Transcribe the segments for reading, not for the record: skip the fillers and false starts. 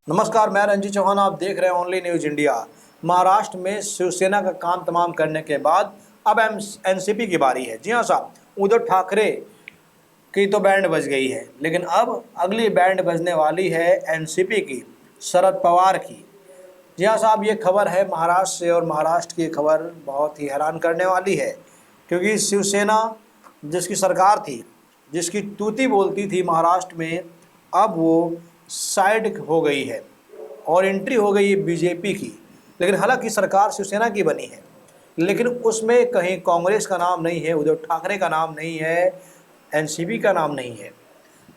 नमस्कार, मैं रंजीत चौहान। आप देख रहे हैं ओनली न्यूज इंडिया। महाराष्ट्र में शिवसेना का काम तमाम करने के बाद अब एनसीपी की बारी है। जी हाँ साहब, उद्धव ठाकरे की तो बैंड बज गई है, लेकिन अब अगली बैंड बजने वाली है एनसीपी की, शरद पवार की। जी हाँ साहब, ये खबर है महाराष्ट्र से, और महाराष्ट्र की खबर बहुत ही हैरान करने वाली है, क्योंकि शिवसेना जिसकी सरकार थी, जिसकी तूती बोलती थी महाराष्ट्र में, अब वो साइड हो गई है और एंट्री हो गई है बीजेपी की। लेकिन हालांकि सरकार शिवसेना की बनी है, लेकिन उसमें कहीं कांग्रेस का नाम नहीं है, उद्धव ठाकरे का नाम नहीं है, एनसीपी का नाम नहीं है।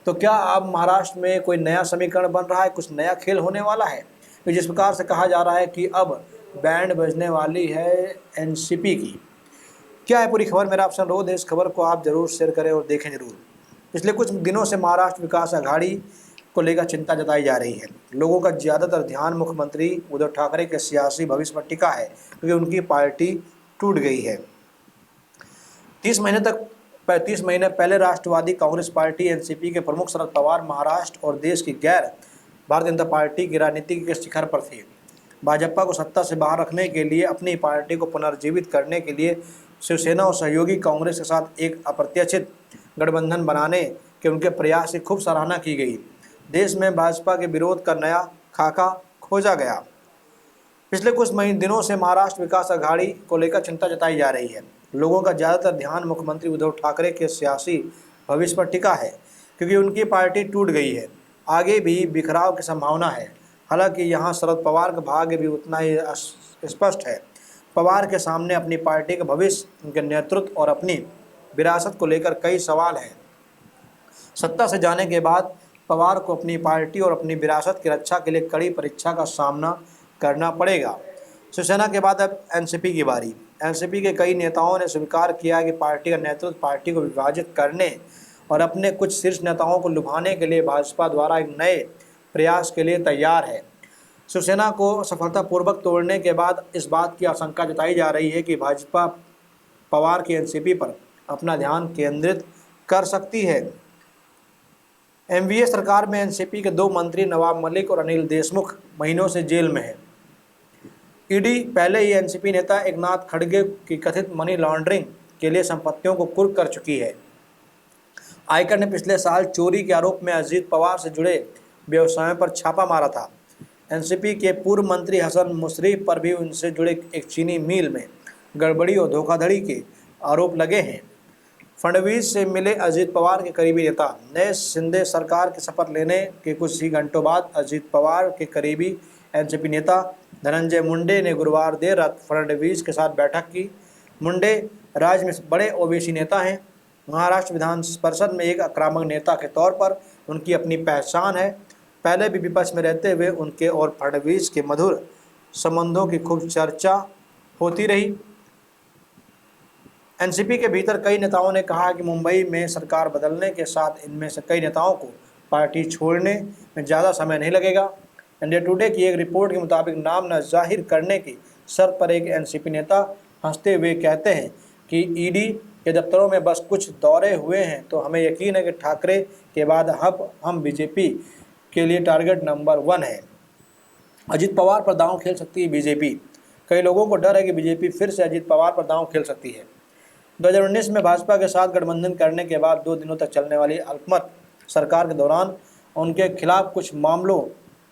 तो क्या अब महाराष्ट्र में कोई नया समीकरण बन रहा है, कुछ नया खेल होने वाला है? तो जिस प्रकार से कहा जा रहा है कि अब बैंड बजने वाली है एनसीपी की, क्या है पूरी खबर, मेरा आपसे अनुरोध है इस खबर को आप जरूर शेयर करें और देखें जरूर। पिछले कुछ दिनों से महाराष्ट्र विकास अघाड़ी को लेकर चिंता जताई जा रही है। लोगों का ज़्यादातर ध्यान मुख्यमंत्री उद्धव ठाकरे के सियासी भविष्य पर टिका है, क्योंकि उनकी पार्टी टूट गई है। 30 महीने पहले राष्ट्रवादी कांग्रेस पार्टी एनसीपी के प्रमुख शरद पवार महाराष्ट्र और देश की गैर भारतीय जनता पार्टी की राजनीति के शिखर पर थे। भाजपा को सत्ता से बाहर रखने के लिए, अपनी पार्टी को पुनर्जीवित करने के लिए शिवसेना और सहयोगी कांग्रेस के साथ एक अप्रत्याशित गठबंधन बनाने के उनके प्रयास की खूब सराहना की गई। देश में भाजपा के विरोध का नया खाका खोजा गया। पिछले कुछ दिनों से महाराष्ट्र विकास अघाड़ी को लेकर चिंता जताई जा रही है। लोगों का ज़्यादातर ध्यान मुख्यमंत्री उद्धव ठाकरे के सियासी भविष्य पर टिका है, क्योंकि उनकी पार्टी टूट गई है। आगे भी बिखराव की संभावना है। हालांकि यहाँ शरद पवार का भाग्य भी उतना ही स्पष्ट है। पवार के सामने अपनी पार्टी का भविष्य, उनके नेतृत्व और अपनी विरासत को लेकर कई सवाल हैं। सत्ता से जाने के बाद पवार को अपनी पार्टी और अपनी विरासत की रक्षा के लिए कड़ी परीक्षा का सामना करना पड़ेगा। शिवसेना के बाद अब एनसीपी की बारी। एनसीपी के कई नेताओं ने स्वीकार किया कि पार्टी का नेतृत्व पार्टी को विभाजित करने और अपने कुछ शीर्ष नेताओं को लुभाने के लिए भाजपा द्वारा एक नए प्रयास के लिए तैयार है। शिवसेना को सफलतापूर्वक तोड़ने के बाद इस बात की आशंका जताई जा रही है कि भाजपा पवार की एनसीपी पर अपना ध्यान केंद्रित कर सकती है। एनडीए सरकार में एनसीपी के 2 मंत्री नवाब मलिक और अनिल देशमुख महीनों से जेल में हैं। ईडी पहले ही एनसीपी नेता एकनाथ खड़गे की कथित मनी लॉन्ड्रिंग के लिए संपत्तियों को कुर्क कर चुकी है। आयकर ने पिछले साल चोरी के आरोप में अजीत पवार से जुड़े व्यवसायों पर छापा मारा था। एनसीपी के पूर्व मंत्री हसन मुशर्रफ पर भी उनसे जुड़े एक चीनी मिल में गड़बड़ी और धोखाधड़ी के आरोप लगे हैं। फडणवीस से मिले अजीत पवार के करीबी नेता। नए शिंदे सरकार की शपथ लेने के कुछ ही घंटों बाद अजीत पवार के करीबी एनसीपी नेता धनंजय मुंडे ने गुरुवार देर रात फडणवीस के साथ बैठक की। मुंडे राज्य में बड़े ओबीसी नेता हैं। महाराष्ट्र विधान परिषद में एक आक्रामक नेता के तौर पर उनकी अपनी पहचान है। पहले भी विपक्ष में रहते हुए उनके और फडणवीस के मधुर संबंधों की खूब चर्चा होती रही। एनसीपी के भीतर कई नेताओं ने कहा कि मुंबई में सरकार बदलने के साथ इनमें से कई नेताओं को पार्टी छोड़ने में ज़्यादा समय नहीं लगेगा। इंडिया टुडे की एक रिपोर्ट के मुताबिक नाम न जाहिर करने की शर्त पर एक एनसीपी नेता हंसते हुए कहते हैं कि ईडी के दफ्तरों में बस कुछ दौरे हुए हैं, तो हमें यकीन है कि ठाकरे के बाद हम बीजेपी के लिए टारगेट नंबर 1 है। अजीत पवार पर दांव खेल सकती है बीजेपी। कई लोगों को डर है कि बीजेपी फिर से अजीत पवार पर दांव खेल सकती है। 2019 में भाजपा के साथ गठबंधन करने के बाद 2 दिनों तक चलने वाली अल्पमत सरकार के दौरान उनके खिलाफ कुछ मामलों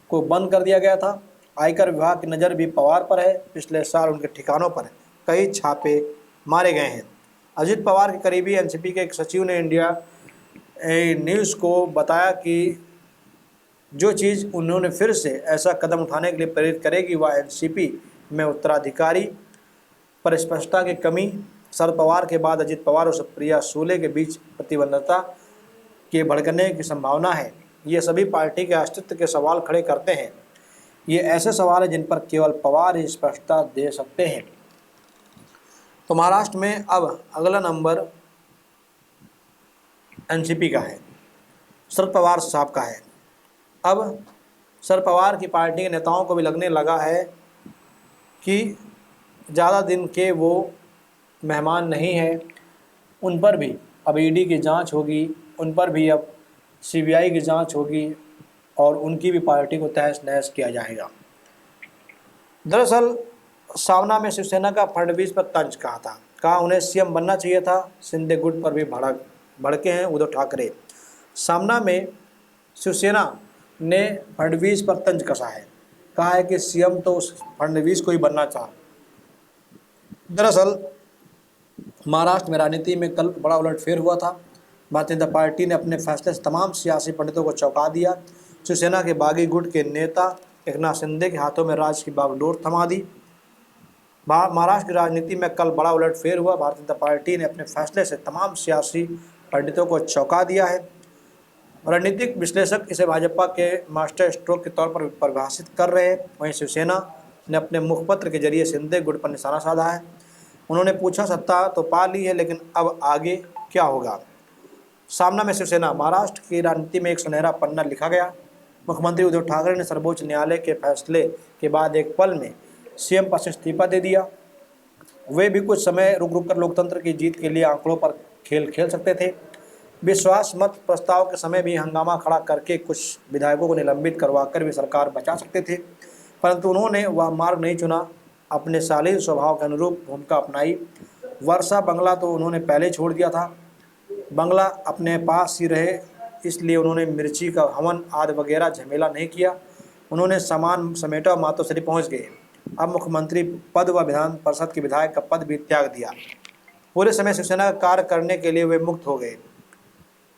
को बंद कर दिया गया था। आयकर विभाग की नज़र भी पवार पर है। पिछले साल उनके ठिकानों पर कई छापे मारे गए हैं। अजीत पवार के करीबी एनसीपी के एक सचिव ने इंडिया न्यूज़ को बताया कि जो चीज़ उन्होंने फिर से ऐसा कदम उठाने के लिए प्रेरित करेगी वह एनसीपी में उत्तराधिकारी पर स्पष्टता की कमी, शरद पवार के बाद अजीत पवार और सुप्रिया सुले के बीच प्रतिबद्धता के भड़कने की संभावना है। ये सभी पार्टी के अस्तित्व के सवाल खड़े करते हैं। ये ऐसे सवाल हैं जिन पर केवल पवार ही स्पष्टता दे सकते हैं। तो महाराष्ट्र में अब अगला नंबर एनसीपी का है, शरद पवार साहब का है। अब शरद पवार की पार्टी के नेताओं को भी लगने लगा है कि ज़्यादा दिन के वो मेहमान नहीं है। उन पर भी अब ईडी की जांच होगी, उन पर भी अब सीबीआई की जांच होगी। और उनकी भी पार्टी को तहस नहस किया जाएगा। दरअसल सावना में शिवसेना का फडणवीस पर तंज कहा उन्हें सीएम बनना चाहिए था। शिंदे गुट पर भी भड़के हैं उद्धव ठाकरे। सामना में शिवसेना ने फडणवीस पर तंज कसा है, कहा है कि सीएम तो उस फडणवीस को ही बनना चाहा। दरअसल महाराष्ट्र में राजनीति में कल बड़ा उलटफेर हुआ था। भारतीय जनता पार्टी ने अपने फैसले से तमाम सियासी पंडितों को चौंका दिया। शिवसेना के बागी गुट के नेता एकनाथ शिंदे के हाथों में राज्य की बागडोर थमा दी। महाराष्ट्र की राजनीति में कल बड़ा उलटफेर हुआ। भारतीय जनता पार्टी ने अपने फैसले से तमाम सियासी पंडितों को चौंका दिया है। रणनीतिक विश्लेषक इसे भाजपा के मास्टर स्ट्रोक के तौर पर परिभाषित कर रहे हैं। वहीं शिवसेना ने अपने मुखपत्र के जरिए शिंदे गुट पर निशाना साधा है। उन्होंने पूछा, सत्ता तो पा ली है लेकिन अब आगे क्या होगा। सामना में शिवसेना। महाराष्ट्र की राजनीति में एक सुनहरा पन्ना लिखा गया। मुख्यमंत्री उद्धव ठाकरे ने सर्वोच्च न्यायालय के फैसले के बाद एक पल में सीएम पद से इस्तीफा दे दिया। वे भी कुछ समय रुक कर लोकतंत्र की जीत के लिए आंकड़ों पर खेल खेल सकते थे। विश्वास मत प्रस्ताव के समय भी हंगामा खड़ा करके कुछ विधायकों को निलंबित करवाकर भी सरकार बचा सकते थे, परंतु उन्होंने वह मार्ग नहीं चुना। अपने शालीन स्वभाव के अनुरूप भूमिका अपनाई। वर्षा बंगला तो उन्होंने पहले छोड़ दिया था। बंगला अपने पास ही रहे, इसलिए उन्होंने मिर्ची का हवन आदि वगैरह झमेला नहीं किया। उन्होंने सामान समेटा और मातोश्री पहुँच गए। अब मुख्यमंत्री पद व विधान परिषद के विधायक का पद भी त्याग दिया। पूरे समय शिवसेना का कार्य करने के लिए वे मुक्त हो गए,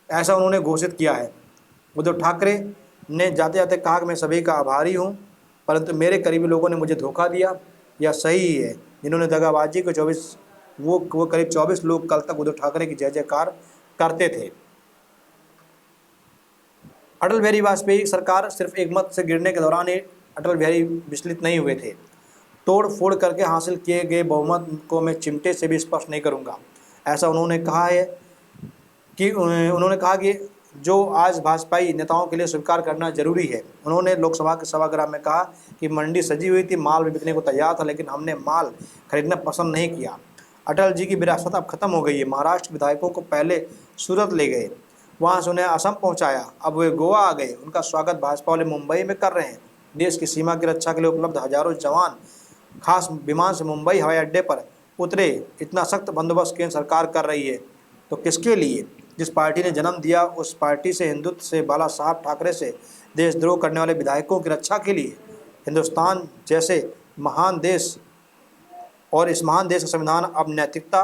ऐसा उन्होंने घोषित किया है। उद्धव ठाकरे ने जाते जाते कहा कि मैं सभी का आभारी हूं, परंतु मेरे करीबी लोगों ने मुझे धोखा दिया। यह सही ही है। जिन्होंने दगाबाजी को वो करीब 24 लोग कल तक उद्धव ठाकरे की जय जयकार करते थे। अटल बिहारी वाजपेयी सरकार सिर्फ एक मत से गिरने के दौरान ही अटल बिहारी विचलित नहीं हुए थे। तोड़ फोड़ करके हासिल किए गए बहुमत को मैं चिमटे से भी स्पर्श नहीं करूंगा, ऐसा उन्होंने कहा है। उन्होंने कहा कि जो आज भाजपाई नेताओं के लिए स्वीकार करना जरूरी है। उन्होंने लोकसभा के सभागृह में कहा कि मंडी सजी हुई थी, माल भी बिकने को तैयार था, लेकिन हमने माल खरीदना पसंद नहीं किया। अटल जी की विरासत अब खत्म हो गई है। महाराष्ट्र विधायकों को पहले सूरत ले गए, वहाँ से उन्हें असम पहुँचाया, अब वे गोवा आ गए। उनका स्वागत भाजपा वाले मुंबई में कर रहे हैं। देश की सीमा की रक्षा के लिए उपलब्ध हजारों जवान खास विमान से मुंबई हवाई अड्डे पर उतरे। इतना सख्त बंदोबस्त केंद्र सरकार कर रही है तो किसके लिए? जिस पार्टी ने जन्म दिया उस पार्टी से, हिंदुत्व से, बाला साहब ठाकरे से देशद्रोह करने वाले विधायकों की रक्षा के लिए। हिंदुस्तान जैसे महान देश और इस महान देश का संविधान अब नैतिकता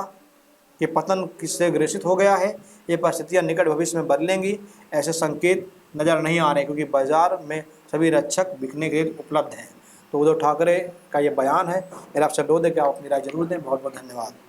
के पतन से ग्रसित हो गया है। ये परिस्थितियां निकट भविष्य में बदलेंगी, ऐसे संकेत नज़र नहीं आ रहे, क्योंकि बाजार में सभी रक्षक बिकने के लिए उपलब्ध हैं। तो उद्धव ठाकरे का ये बयान है। मेरा आपसे अनुरोध है कि आप अपनी राय जरूर दें। बहुत बहुत धन्यवाद।